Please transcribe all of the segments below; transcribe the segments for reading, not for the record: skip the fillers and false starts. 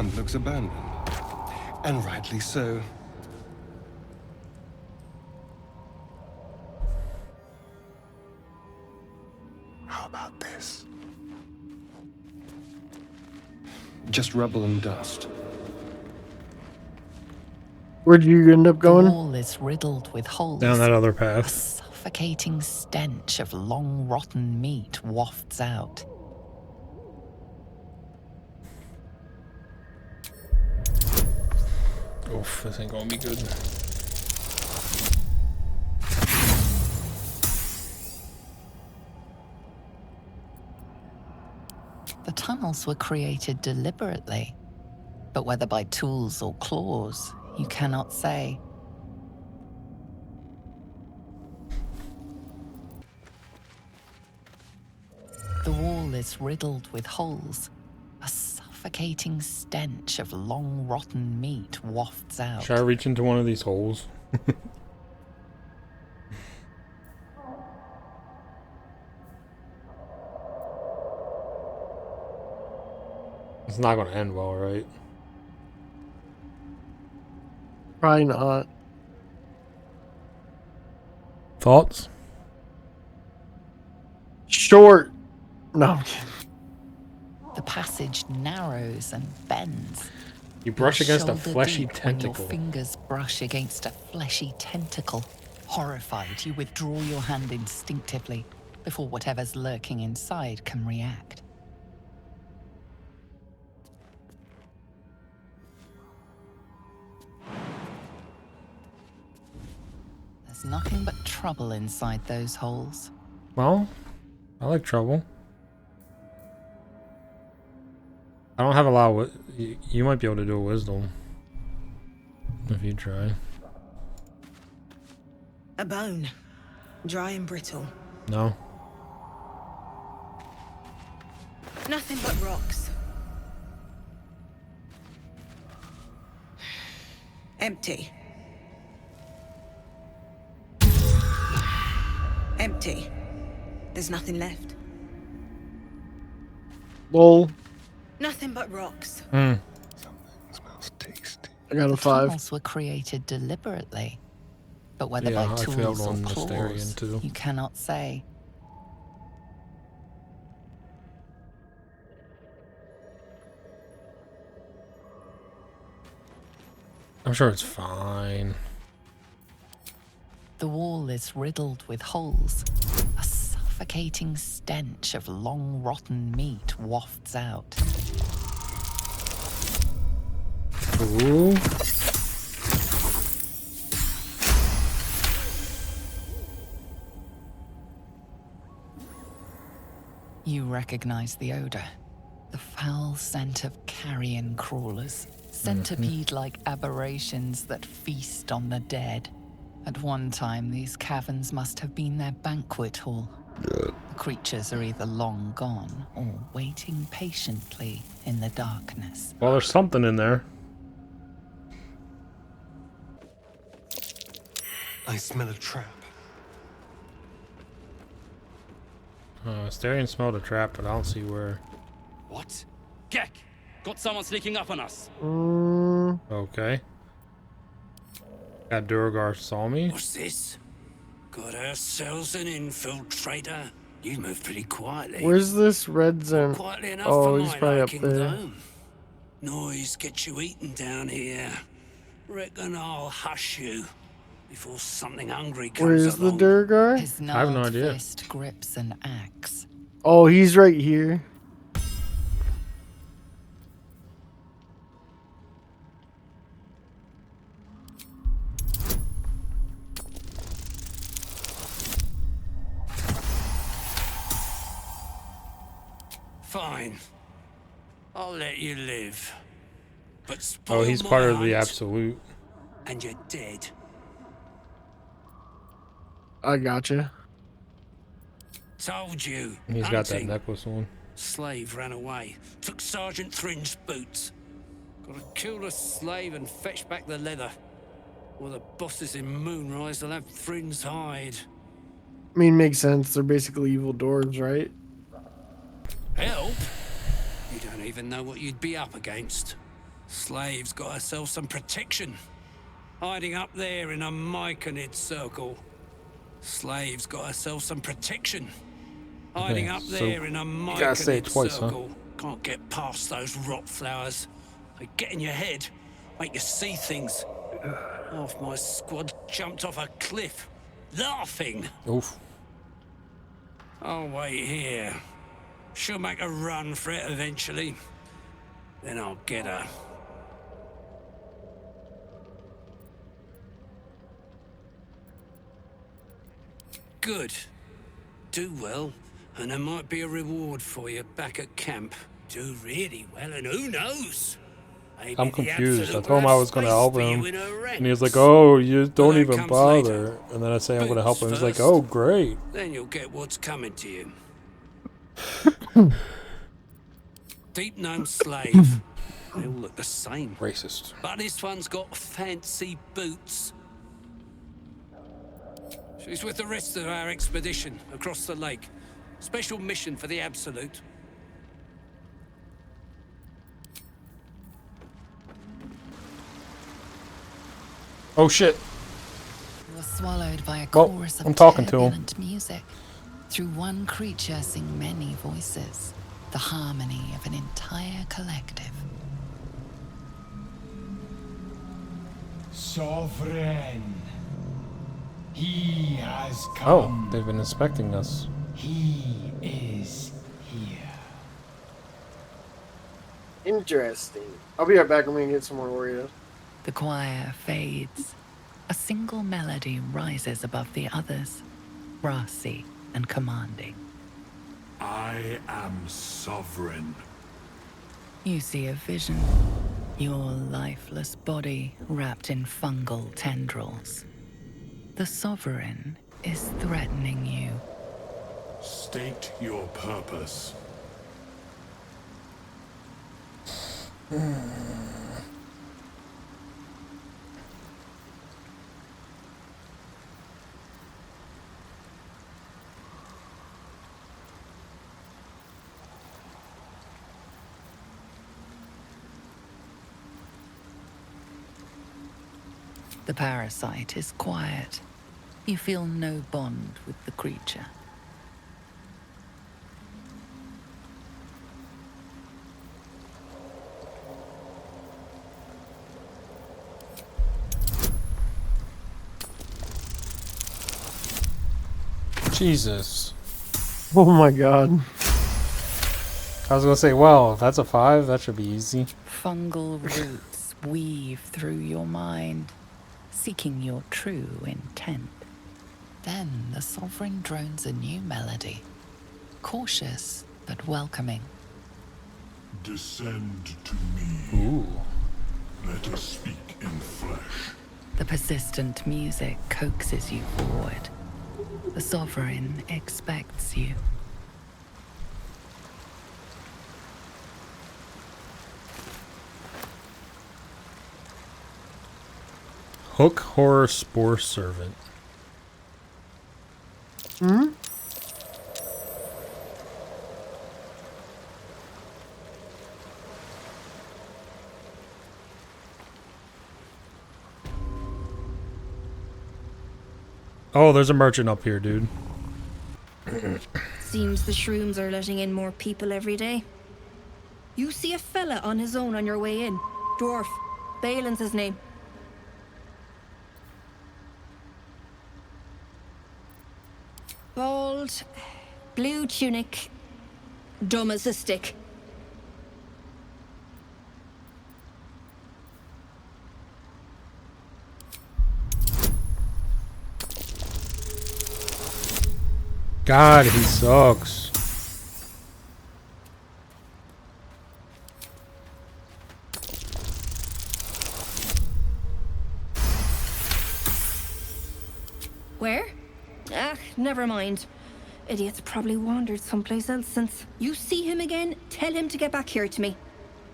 compartment looks abandoned. And rightly so. How about this? Just rubble and dust. Where'd you end up going? The wall is riddled with holes. Down that other A path. suffocating stench of long rotten meat wafts out. Oof, this ain't gonna be good. The tunnels were created deliberately, but whether by tools or claws, you cannot say. The wall is riddled with holes. A suffocating stench of long rotten meat wafts out. Should I reach into one of these holes? It's not gonna end well, right? Probably not. Thoughts? Short. No. The passage narrows and bends. You brush You're against a shoulder fleshy deep when tentacle. your fingers brush against a fleshy tentacle. Horrified, you withdraw your hand instinctively before whatever's lurking inside can react. There's nothing but trouble inside those holes. Well, I like trouble. I don't have a lot of... You might be able to do a wisdom. If you try. A bone. Dry and brittle. No. Nothing but rocks. Empty. Empty. There's nothing left. Lol. Nothing but rocks. Something smells tasty. I got a The 5. tunnels were created deliberately, but whether Yeah, by I failed tools or on Mysterian claws, too. you cannot say. I'm sure it's fine. The wall is riddled with holes. A suffocating stench of long rotten meat wafts out. Ooh. You recognize the odor. The foul scent of carrion crawlers. Centipede-like aberrations that feast on the dead. At one time, these caverns must have been their banquet hall. The creatures are either long gone or waiting patiently in the darkness. Well, there's something in there. I smell a trap. Mysterian smelled a trap, but I don't see where. What? Gek! Got someone sneaking up on us. Okay. That Durgar saw me. What's this? Got ourselves an infiltrator. You move pretty quietly. Where's this red zone? Quietly enough Oh, for he's my probably up liking, there. though. Noise gets you eaten down here. Reckon I'll hush you before something hungry comes Where's the along. Durgar? His I have no gnarled idea. fist grips an axe. Oh, he's right here. Fine. I'll let you live. But Oh, spoil he's my part of the hunt, absolute. and you're dead. I gotcha. Told you. He's got that Hunting. necklace on. Slave ran away. Took Sergeant Thringe's boots. Gotta kill the slave and fetch back the leather. Or the bosses in Moonrise will have Thringe's hide. I mean, makes sense. They're basically evil dwarves, right? Help? You don't even know what you'd be up against. Slave's got herself some protection. Hiding up there in a myconid circle. Slave's got herself some protection. Hiding up so there in a gotta say it myconid twice, huh? circle. Can't get past those rot flowers. They get in your head, make you see things. Half my squad jumped off a cliff, laughing. Oof. I'll wait here. She'll make a run for it eventually. Then I'll get her. Good. Do well, and there might be a reward for you back at camp. Do really well, and who knows? Maybe I'm the confused. I Absolute told him will I have was gonna space help for him, you in her and he was like, ranks. "Oh, you But don't that even comes bother." later. And then I say I'm gonna help him. Boots He's like, first. "Oh, great." Then you'll get what's coming to you. Deep gnome slave. They all look the same. Racist. But this one's got fancy boots. She's with the rest of our expedition across the lake. Special mission for the Absolute. Oh shit. You were swallowed by a Well, chorus of I'm talking to him. turbulent music. Through one creature sing many voices, the harmony of an entire collective. Sovereign. He has Oh, come. they've been inspecting us. He is here. Interesting. I'll be right back. I'm gonna get some more Oreos. The choir fades. A single melody rises above the others, brassy and commanding. I am sovereign. You see a vision. Your lifeless body wrapped in fungal tendrils. The Sovereign is threatening you. State your purpose. The parasite is quiet. You feel no bond with the creature. Jesus. Oh my god. I was gonna say, well, if that's a 5, that should be easy. Fungal roots weave through your mind, seeking your true intent. Then the Sovereign drones a new melody, cautious but welcoming. Descend to me. Ooh. Let us speak in flesh. The persistent music coaxes you forward. The Sovereign expects you. Hook Horror Spore Servant. Hmm? Oh, there's a merchant up here, dude. Seems the shrooms are letting in more people every day. You see a fella on his own on your way in. Dwarf. Balin's his name. Bald, blue tunic, dumb as a stick. God, he sucks. Where? Ah, never mind. Idiot's probably wandered someplace else since. You see him again, tell him to get back here to me.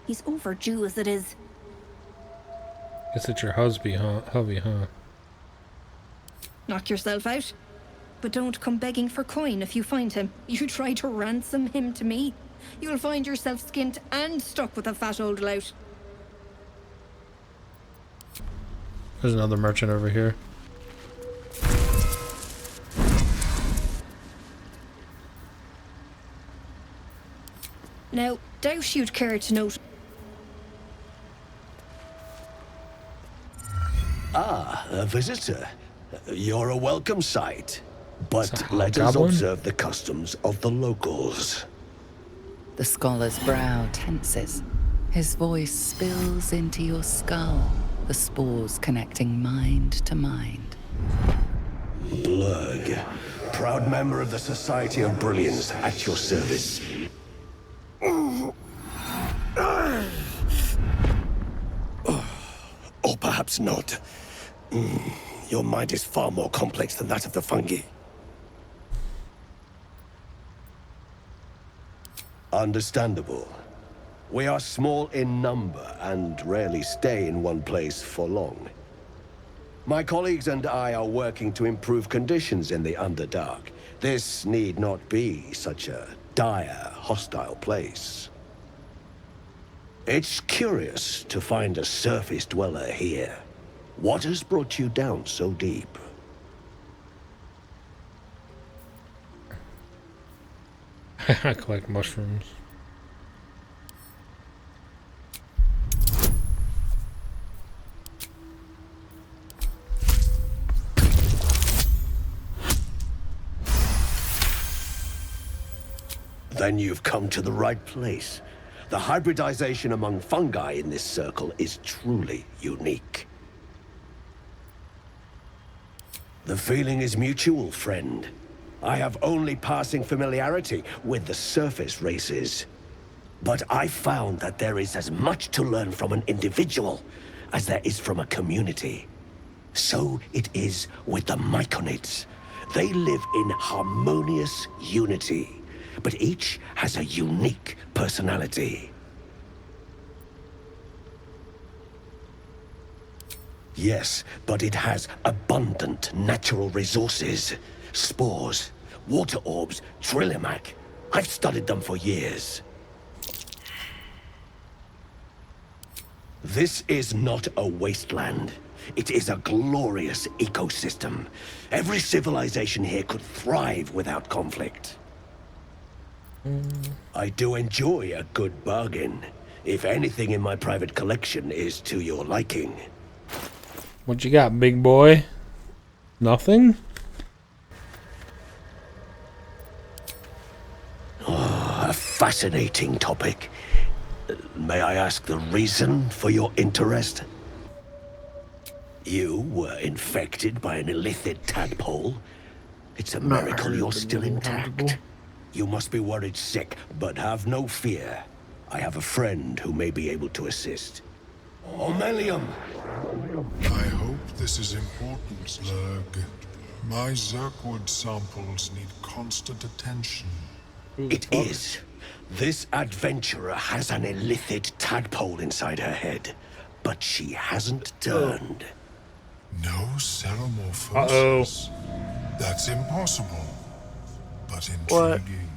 He's overdue as it is. Guess it's your hubby, huh? Knock yourself out. But don't come begging for coin if you find him. You try to ransom him to me, you'll find yourself skint and stuck with a fat old lout. There's another merchant over here. Now, doubt you'd care to note. Ah, a visitor. You're a welcome sight. But let us hobgoblin? observe the customs of the locals. The scholar's brow tenses. His voice spills into your skull, the spores connecting mind to mind. Blurg, proud member of the Society of Brilliance, at your service. Or perhaps not. Your mind is far more complex than that of the fungi. Understandable. We are small in number and rarely stay in one place for long. My colleagues and I are working to improve conditions in the Underdark. This need not be such a dire, hostile place. It's curious to find a surface dweller here. What has brought you down so deep? I collect mushrooms. Then you've come to the right place. The hybridization among fungi in this circle is truly unique. The feeling is mutual, friend. I have only passing familiarity with the surface races. But I found that there is as much to learn from an individual as there is from a community. So it is with the Myconids. They live in harmonious unity, but each has a unique personality. Yes, but it has abundant natural resources. Spores, water orbs, Trillimac. I've studied them for years. This is not a wasteland. It is a glorious ecosystem. Every civilization here could thrive without conflict. I do enjoy a good bargain. If anything in my private collection is to your liking. What you got, big boy? Nothing? Oh, a fascinating topic. May I ask the reason for your interest? You were infected by an illithid tadpole. It's a miracle you're still intact. You must be worried sick, but have no fear. I have a friend who may be able to assist. Omelium! I hope this is important, Lurg. My Zerkwood samples need constant attention. It is. This adventurer has an illithid tadpole inside her head, but she hasn't turned. No ceremorphosis. That's impossible, but intriguing.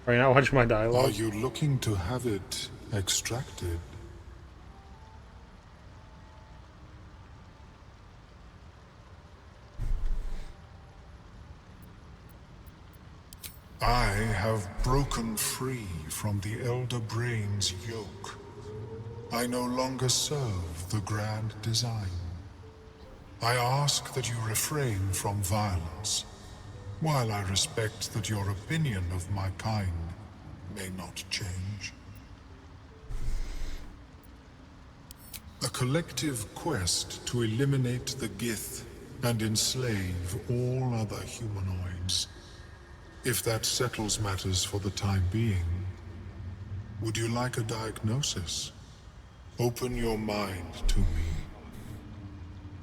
Right now, watch my Are dialogue. you looking to have it extracted? I have broken free from the Elder Brain's yoke. I no longer serve the grand design. I ask that you refrain from violence, while I respect that your opinion of my kind may not change. A collective quest to eliminate the Gith and enslave all other humanoids. If that settles matters for the time being, would you like a diagnosis? Open your mind to me.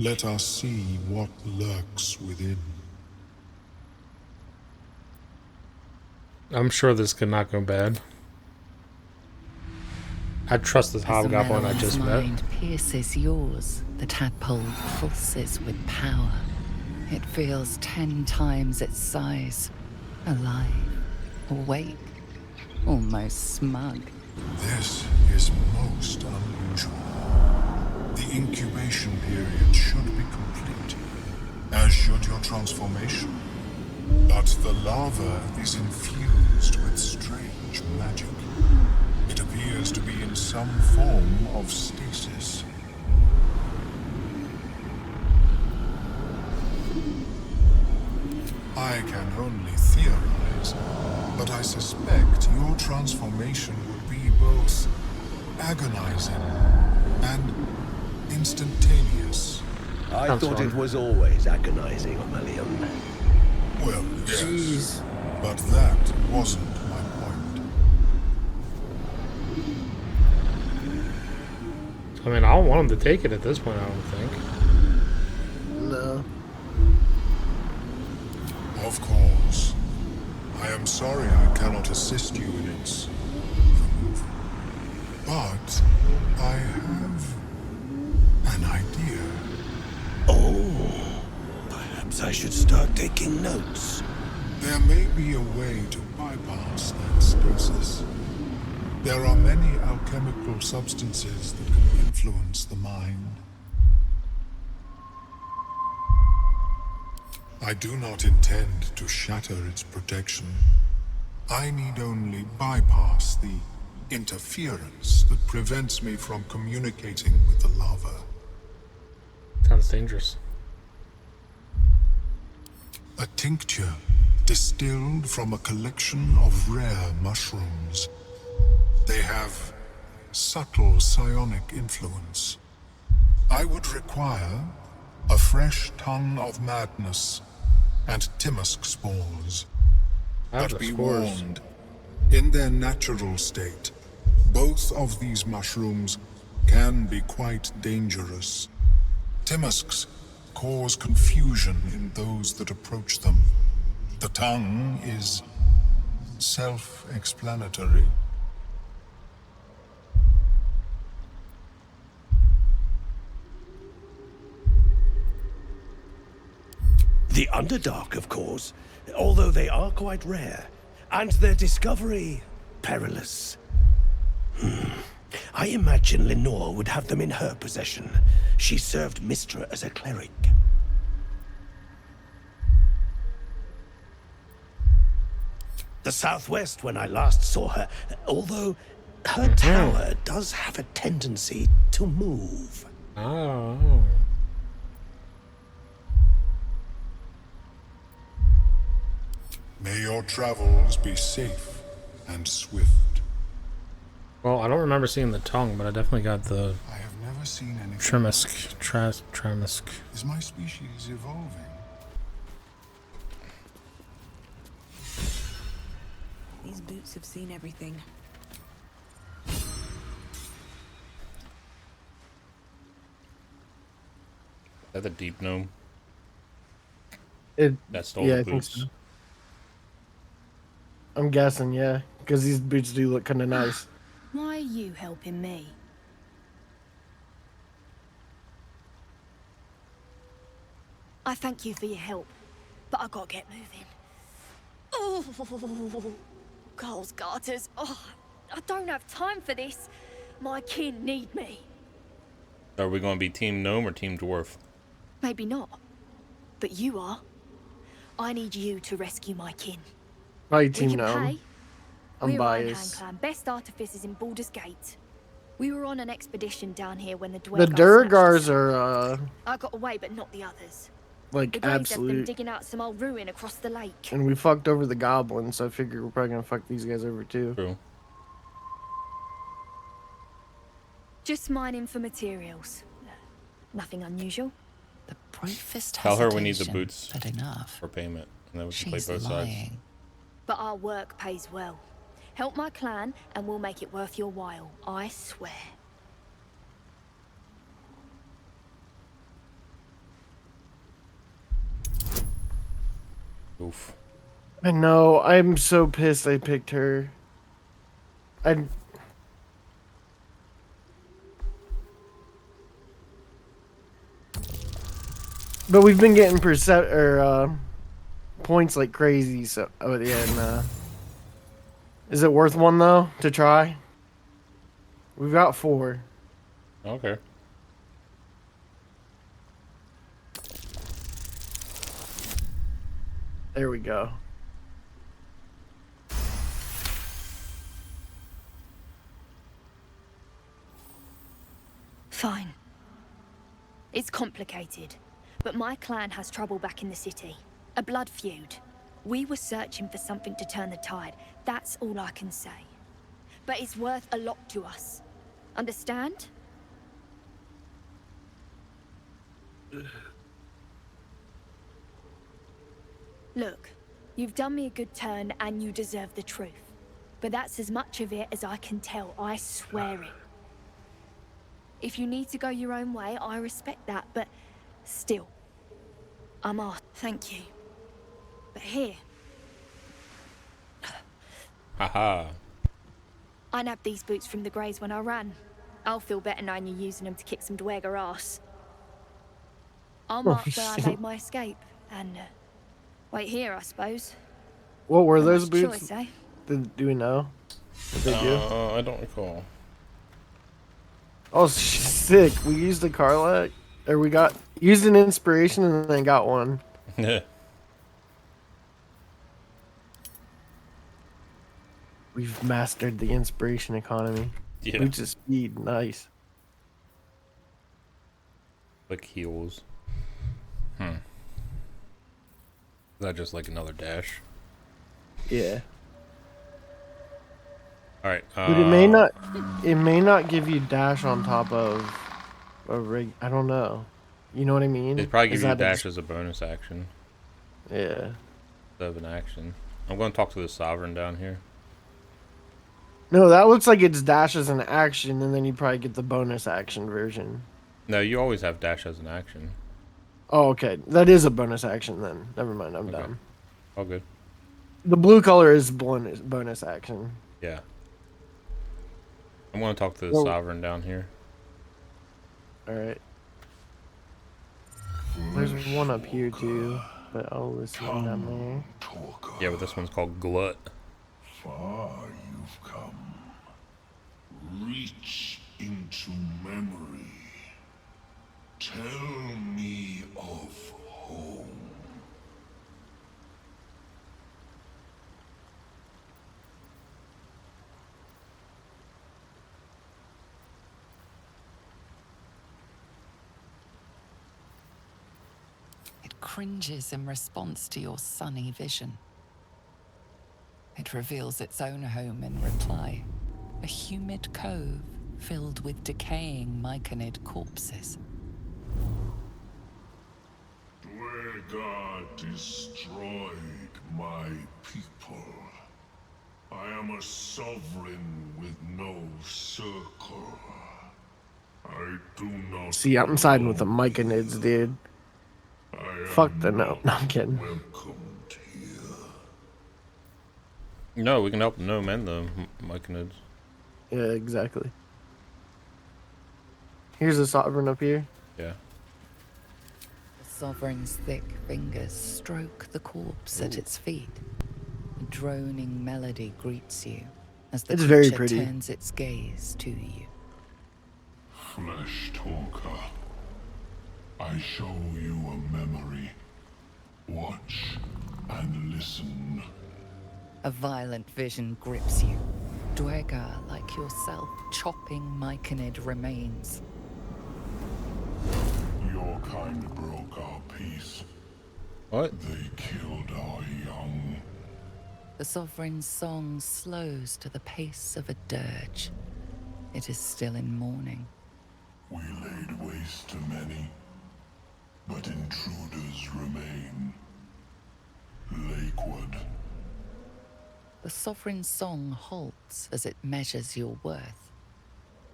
Let us see what lurks within. I'm sure this could not go bad. I trust this hobgoblin I just met. Mind pierces yours. The tadpole pulses with power. It feels 10 times its size. Alive, awake, almost smug. This is most unusual. The incubation period should be complete, as should your transformation. But the lava is infused with strange magic. It appears to be in some form of stasis. I can only theorize, but I suspect your transformation would be both agonizing and instantaneous. I thought it was always agonizing, Aurelian. Well, yes, Jeez. but that wasn't my point. I mean, I don't want him to take it at this point, I don't think. No. Of course. I am sorry I cannot assist you in its removal. But I have an idea. Oh, perhaps I should start taking notes. There may be a way to bypass that stasis. There are many alchemical substances that can influence the mind. I do not intend to shatter its protection. I need only bypass the interference that prevents me from communicating with the lava. Sounds dangerous. A tincture distilled from a collection of rare mushrooms. They have subtle psionic influence. I would require a fresh tongue of madness and Timusk spores. But be warned, in their natural state, both of these mushrooms can be quite dangerous. Timusks cause confusion in those that approach them. The tongue is self-explanatory. The Underdark, of course, although they are quite rare, and their discovery perilous. I imagine Lenore would have them in her possession. She served Mistra as a cleric. The southwest when I last saw her, although her tower does have a tendency to move. Oh. May your travels be safe and swift. Well, I don't remember seeing the tongue, but I definitely got the I have never seen anything. Tremisk. Tremisk. Is my species evolving? These boots have seen everything. Is that the deep gnome? It. That stole Yeah, the I think boots. so. I'm guessing, yeah, because these boots do look kind of nice. Why are you helping me? I thank you for your help, but I gotta get moving. Oh, Carl's garters. Oh, I don't have time for this. My kin need me. Are we going to be Team Gnome or Team Dwarf? Maybe not, but you are. I need you to rescue my kin. Probably We Team can Gnome. pay. I'm We're biased. Clan, best artificers in Baldur's Gate. We were on an expedition down here when the The Dwergars Durgars smashed us. are, I got away, but not the others. like, The Greys have been absolute. digging out some old ruin across the lake. And we fucked over the goblins, so I figure we're probably gonna fuck these guys over too. True. Just mining for materials. Nothing unusual. The briefest Tell her we need the hesitation, boots but enough. for payment, and then we can play She's both sides. lying. But our work pays well. Help my clan, and we'll make it worth your while. I swear. Oof. I know. I'm so pissed I picked her. I. But we've been getting points like crazy. So yeah, and, is it worth one though to try? We've got 4. Okay. There we go. Fine. It's complicated, but my clan has trouble back in the city. A blood feud. We were searching for something to turn the tide. That's all I can say. But it's worth a lot to us. Understand? Look, you've done me a good turn and you deserve the truth. But that's as much of it as I can tell, I swear it. If you need to go your own way, I respect that, but still. I'm off, thank you. But here. Haha. I nabbed these boots from the Greys when I ran. I'll feel better knowing you're using them to kick some Dweger ass. I'll mark where I made my escape, and wait here, I suppose. What were Not those much boots? choice, eh? Do we know what they do? I don't recall. Oh, sick. We used a Carlac, or we used an inspiration and then got one. We've mastered the inspiration economy. Yeah. Boots of speed, nice. Like heals. Is that just like another dash? Yeah. Alright, But it may not give you dash on top of a rig. I don't know. You know what I mean? It probably gives you that dash as a bonus action. Yeah. Instead of an action. I'm going to talk to the Sovereign down here. No, that looks like it's dash as an action, and then you probably get the bonus action version. No, you always have dash as an action. Oh, okay. That is a bonus action then. Never mind, I'm dumb. All good. The blue color is bonus action. Yeah. I'm going to talk to the Sovereign down here. Alright. There's one up here too, but I'll listen down there. Yeah, but this one's called Glut. Far you've come. Reach into memory. Tell me of home. It cringes in response to your sunny vision. It reveals its own home in reply. A humid cove filled with decaying myconid corpses. Dweger destroyed my people. I am a sovereign with no circle. I do not. See, I'm siding with the myconids, dude. Fuck the no. No, I'm kidding. Welcomed here. No, we can help no mend the myconids. Yeah, exactly. Here's a sovereign up here. Yeah. The Sovereign's thick fingers stroke the corpse at its feet. A droning melody greets you as the It's very creature pretty. turns its gaze to you. Flesh talker. I show you a memory. Watch and listen. A violent vision grips you. Dweger, like yourself, chopping myconid remains. Your kind broke our peace. What? They killed our young. The Sovereign's song slows to the pace of a dirge. It is still in mourning. We laid waste to many, but intruders remain. Lakewood. The Sovereign's song halts as it measures your worth.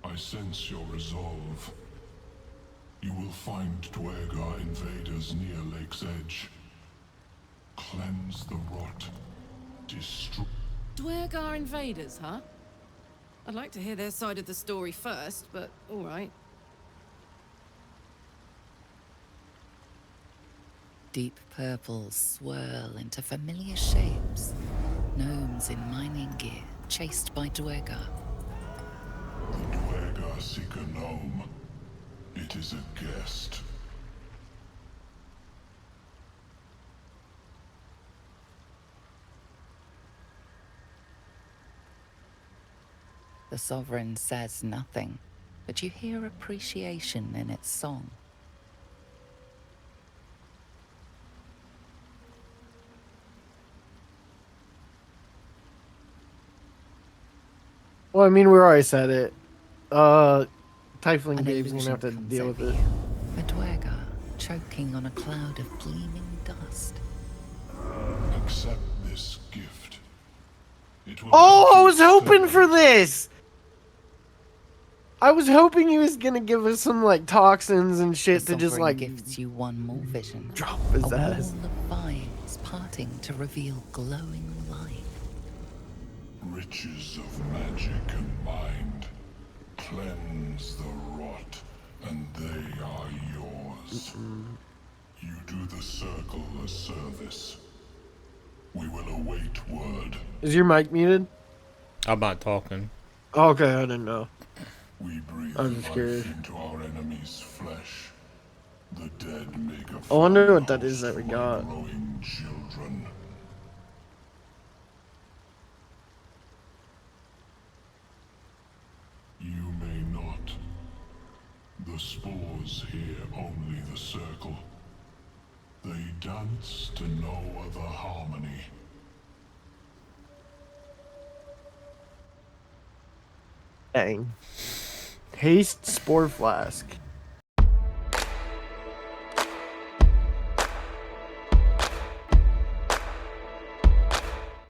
I sense your resolve. You will find Dweger invaders near Lake's Edge. Cleanse the rot. Destroy. Dweger invaders, huh? I'd like to hear their side of the story first, but all right. Deep purples swirl into familiar shapes. Gnomes in mining gear, chased by Dweger. The Dweger seek a gnome. It is a guest. The sovereign says nothing, but you hear appreciation in its song. Well, I mean, we already said it. Tiefling An Gabe's gonna illusion have to comes deal with over it. you. A dwergar choking on a cloud of gleaming dust. Accept this gift. It will Oh, help I you was hoping stay. for this. I was hoping he was gonna give us some like toxins and The shit to just sovereign like gifts you one more vision. drop A his wall ass. of vines parting to reveal glowing light. Riches of magic and mind. Cleanse the rot, and they are yours. You do the circle a service. We will await word. Is your mic muted? I'm not talking. Okay, I didn't know. We breathe I was just curious. life into our enemy's flesh. The dead make a I wonder fine what that is host that we for got. my growing children. You may not. The spores hear only the circle. They dance to no other harmony. Dang. Haste Spore Flask.